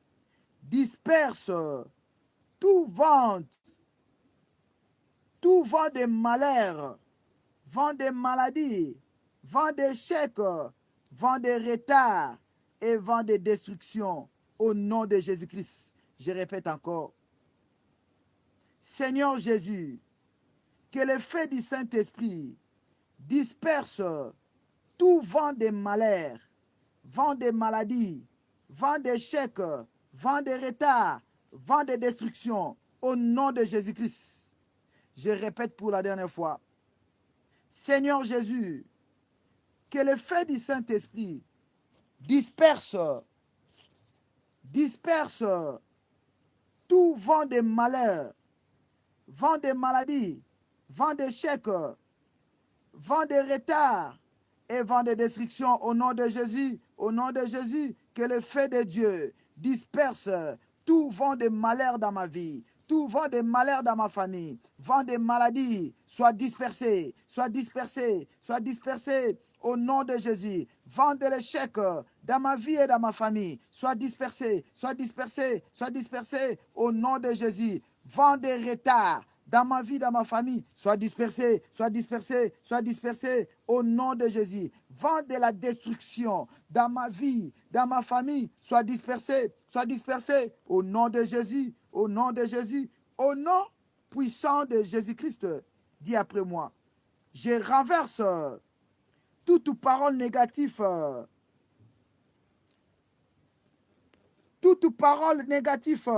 disperse tout vent de malheur, vent de maladie, vent d'échec, vent de retard et vent de destruction au nom de Jésus-Christ. Je répète encore, Seigneur Jésus, que l'effet du Saint-Esprit disperse tout vent de malheur, vent de maladie, vent d'échec, vent de retard, vent de destruction, au nom de Jésus-Christ. Je répète pour la dernière fois. Seigneur Jésus, que le feu du Saint-Esprit disperse tout vent de malheur, vent de maladie, vent d'échec, vent de retard et vent de destruction au nom de Jésus. Au nom de Jésus, que le feu de Dieu disperse tout vent de malheur dans ma vie, tout vent de malheur dans ma famille, vent de maladie, soit dispersé, soit dispersé, soit dispersé au nom de Jésus. Vent de l'échec dans ma vie et dans ma famille, soit dispersé, soit dispersé, soit dispersé au nom de Jésus. Vent de retard dans ma vie, dans ma famille, soient dispersés, soient dispersés, soient dispersés au nom de Jésus. Vent de la destruction dans ma vie, dans ma famille, soient dispersés au nom de Jésus, au nom de Jésus, au nom puissant de Jésus-Christ. Dis après moi, je renverse toute parole négative, toute parole négative,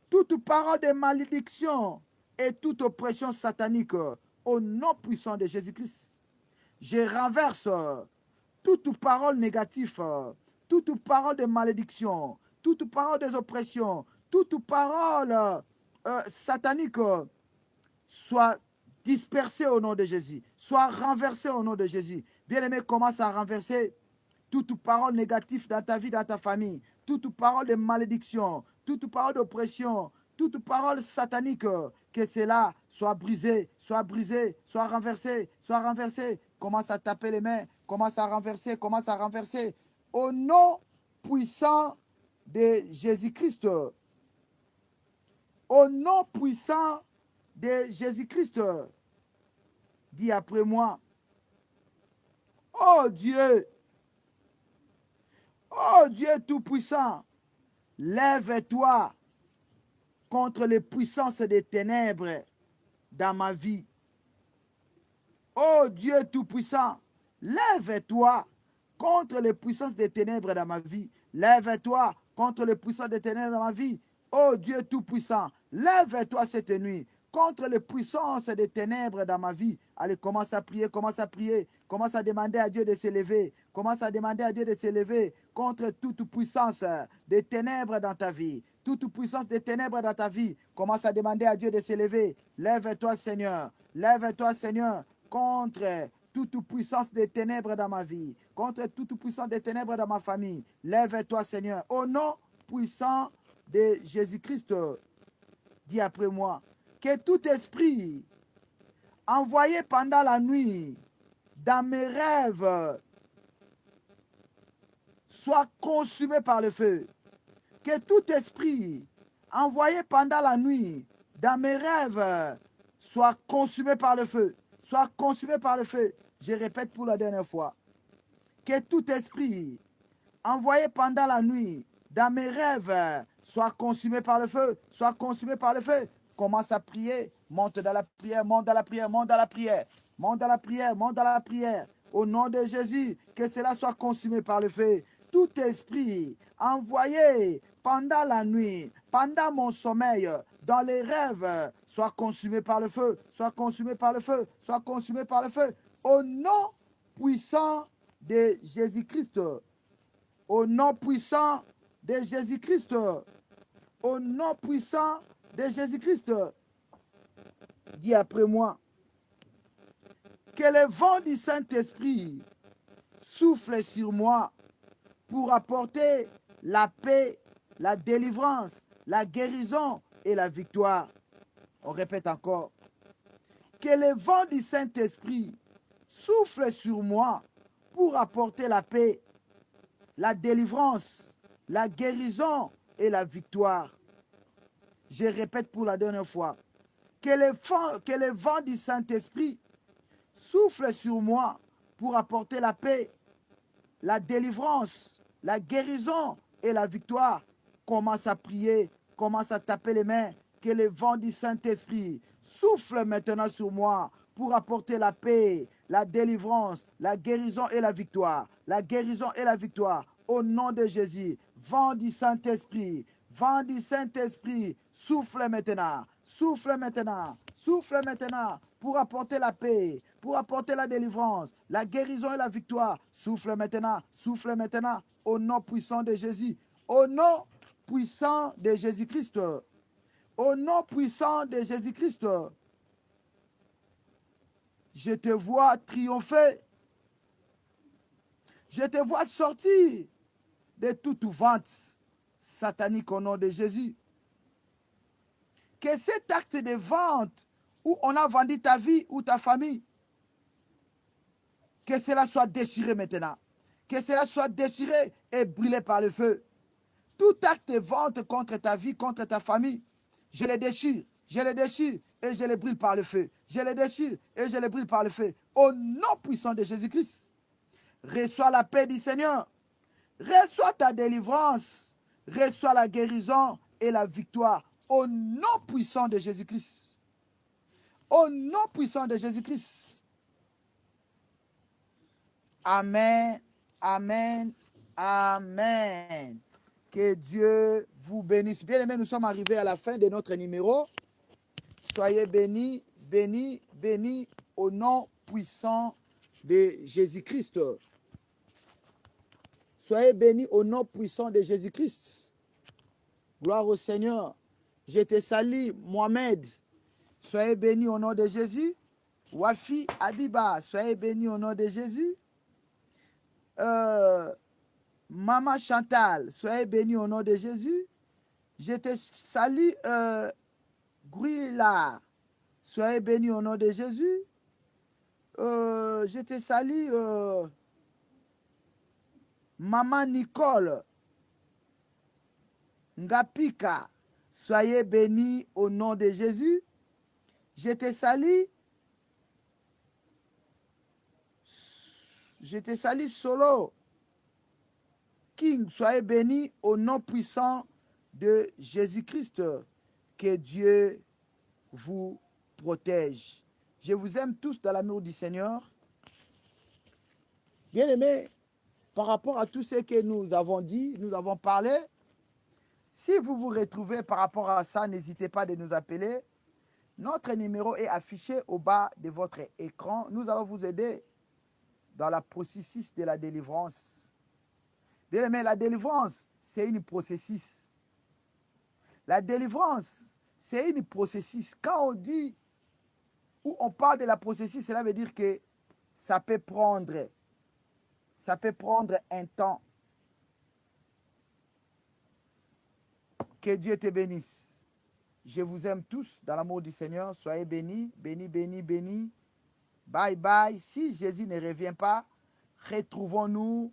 toute parole de malédiction et toute oppression satanique au nom puissant de Jésus-Christ. Je renverse toute parole négative, toute parole de malédiction, toute parole des oppressions, toute parole satanique soit dispersée au nom de Jésus, soit renversée au nom de Jésus. Bien-aimé, commence à renverser toute parole négative dans ta vie, dans ta famille, toute parole de malédiction, toute parole d'oppression, toute parole satanique, que cela soit brisé, soit brisé, soit renversé, soit renversé. Commence à taper les mains, commence à renverser, commence à renverser. Au nom puissant de Jésus-Christ. Au nom puissant de Jésus-Christ. Dis après moi, oh Dieu, oh Dieu Tout-Puissant, lève-toi contre les puissances des ténèbres dans ma vie. Oh Dieu Tout-Puissant, lève-toi contre les puissances des ténèbres dans ma vie. Lève-toi contre les puissances des ténèbres dans ma vie. Oh Dieu Tout-Puissant, lève-toi cette nuit contre les puissances des ténèbres dans ma vie. Allez, commence à prier, commence à prier, commence à demander à Dieu de s'élever, commence à demander à Dieu de s'élever contre toute puissance des ténèbres dans ta vie, toute puissance des ténèbres dans ta vie. Commence à demander à Dieu de s'élever. Lève-toi Seigneur, lève-toi Seigneur contre toute puissance des ténèbres dans ma vie, contre toute puissance des ténèbres dans ma famille. Lève-toi Seigneur, au nom puissant de Jésus-Christ. Dis après moi, que tout esprit envoyé pendant la nuit dans mes rêves soit consumé par le feu. Que tout esprit envoyé pendant la nuit dans mes rêves soit consumé par le feu. Soit consumé par le feu. Je répète pour la dernière fois. Que tout esprit envoyé pendant la nuit dans mes rêves soit consumé par le feu. Soit consumé par le feu. Commence à prier, monte dans la prière, monte dans la prière, monte dans la prière, monte dans la prière, monte dans la prière. Au nom de Jésus, que cela soit consumé par le feu. Tout esprit envoyé pendant la nuit, pendant mon sommeil, dans les rêves, soit consumé par le feu, soit consumé par le feu, soit consumé par le feu. Au nom puissant de Jésus-Christ. Au nom puissant de Jésus-Christ. Au nom puissant de Jésus-Christ. Dis après moi, que le vent du Saint-Esprit souffle sur moi pour apporter la paix, la délivrance, la guérison et la victoire. On répète encore. Que le vent du Saint-Esprit souffle sur moi pour apporter la paix, la délivrance, la guérison et la victoire. Je répète pour la dernière fois. Que le vent du Saint-Esprit souffle sur moi pour apporter la paix, la délivrance, la guérison et la victoire. Commence à prier, commence à taper les mains. Que le vent du Saint-Esprit souffle maintenant sur moi pour apporter la paix, la délivrance, la guérison et la victoire. La guérison et la victoire. Au nom de Jésus, vent du Saint-Esprit, vent du Saint-Esprit, souffle maintenant, souffle maintenant, souffle maintenant pour apporter la paix, pour apporter la délivrance, la guérison et la victoire. Souffle maintenant, au nom puissant de Jésus, au nom puissant de Jésus-Christ, au nom puissant de Jésus-Christ. Je te vois triompher, je te vois sortir de toute vente satanique au nom de Jésus. Que cet acte de vente où on a vendu ta vie ou ta famille, que cela soit déchiré maintenant. Que cela soit déchiré et brûlé par le feu. Tout acte de vente contre ta vie, contre ta famille, je le déchire. Je les déchire et je les brûle par le feu. Je les déchire et je les brûle par le feu. Au nom puissant de Jésus-Christ, reçois la paix du Seigneur. Reçois ta délivrance. Reçois la guérison et la victoire. Au nom puissant de Jésus-Christ. Au nom puissant de Jésus-Christ. Amen. Amen. Amen. Que Dieu vous bénisse. Bien-aimés, nous sommes arrivés à la fin de notre numéro. Soyez bénis, bénis, bénis au nom puissant de Jésus-Christ. Soyez bénis au nom puissant de Jésus-Christ. Gloire au Seigneur. Je te salue, Mohamed. Soyez bénis au nom de Jésus. Wafi Abiba, soyez bénis au nom de Jésus. Maman Chantal, soyez bénis au nom de Jésus. Je te salue, Gruila, soyez bénis au nom de Jésus. Je te salue, Maman Nicole, Ngapika, soyez bénis au nom de Jésus. Je te salue. Je te salue, Solo King, soyez bénis au nom puissant de Jésus-Christ. Que Dieu vous protège. Je vous aime tous dans l'amour du Seigneur. Bien-aimés, par rapport à tout ce que nous avons dit, nous avons parlé, si vous vous retrouvez par rapport à ça, n'hésitez pas de nous appeler. Notre numéro est affiché au bas de votre écran. Nous allons vous aider dans la processus de la délivrance. Bien-aimés, la délivrance, c'est une processus. La délivrance, c'est une processus. Quand on dit ou on parle de la processus, cela veut dire que ça peut prendre un temps. Que Dieu te bénisse. Je vous aime tous dans l'amour du Seigneur. Soyez bénis, bénis, bénis, bénis. Bye bye. Si Jésus ne revient pas, retrouvons-nous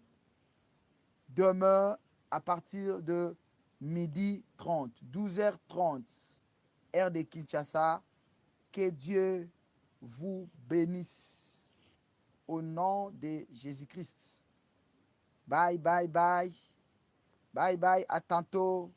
demain à partir de 12h30, 12h30, heure de Kinshasa. Que Dieu vous bénisse au nom de Jésus-Christ. Bye, bye, bye. Bye, bye. À tantôt.